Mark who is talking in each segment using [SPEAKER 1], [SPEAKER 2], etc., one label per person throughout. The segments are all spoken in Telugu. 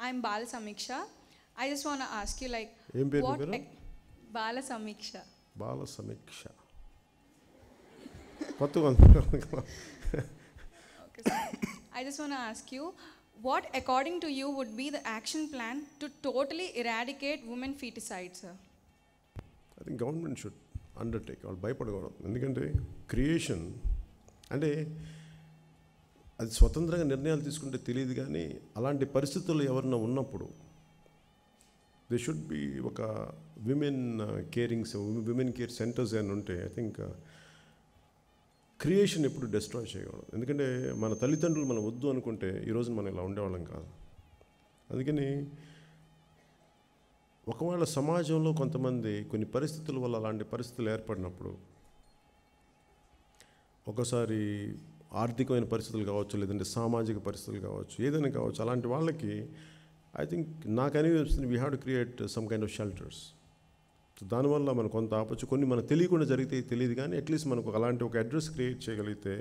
[SPEAKER 1] I'm Bala Samiksha. I just want to ask you, like,
[SPEAKER 2] ఏం పేరు
[SPEAKER 1] what
[SPEAKER 2] పేరు?
[SPEAKER 1] Bala Samiksha.
[SPEAKER 2] బాల సమీక్ష. కొత్తగా ఉంది.
[SPEAKER 1] Okay, sir. I just want to ask you, what, according to you, would be the action plan to totally eradicate women feticide, sir?
[SPEAKER 2] I think government should undertake. వాళ్ళు భయపడకూడదు. ఎందుకంటే క్రియేషన్ అంటే అది స్వతంత్రంగా నిర్ణయాలు తీసుకుంటే తెలియదు, కానీ అలాంటి పరిస్థితుల్లో ఎవరన్నా ఉన్నప్పుడు దే షుడ్ బి ఒక విమెన్ విమెన్ కేర్ సెంటర్స్ అని ఉంటే ఐ థింక్ క్రియేషన్ ఎప్పుడు డిస్ట్రాయ్ చేయకూడదు. ఎందుకంటే మన తల్లిదండ్రులు మనం వద్దు అనుకుంటే ఈరోజు మనం ఇలా ఉండేవాళ్ళం కాదు. అందుకని ఒకవేళ సమాజంలో కొంతమంది కొన్ని పరిస్థితుల వల్ల అలాంటి పరిస్థితులు ఏర్పడినప్పుడు, ఒకసారి ఆర్థికమైన పరిస్థితులు కావచ్చు, లేదంటే సామాజిక పరిస్థితులు కావచ్చు, ఏదైనా కావచ్చు, అలాంటి వాళ్ళకి ఐ థింక్ నాకు అనిపిస్తుంది we have to create some kind of shelters. So దానివల్ల మనకు కొంత ఆపచ్చు. కొన్ని మనకు తెలియకుండా జరిగితే తెలియదు, కానీ అట్లీస్ట్ మనకు అలాంటి ఒక అడ్రస్ క్రియేట్ చేయగలిగితే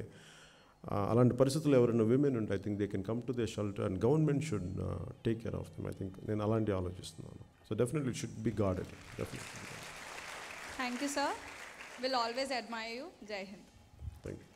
[SPEAKER 2] అలాంటి పరిస్థితులు ఎవరైనా విమెన్ ఉంటే I think they can come to they shelter and government should take care of them. I think నేను అలాంటి ఆలోచిస్తున్నాను. So definitely it should be guarded. Definitely.
[SPEAKER 1] Thank you, sir. We'll always admire you. Jai Hind.
[SPEAKER 2] Thank you.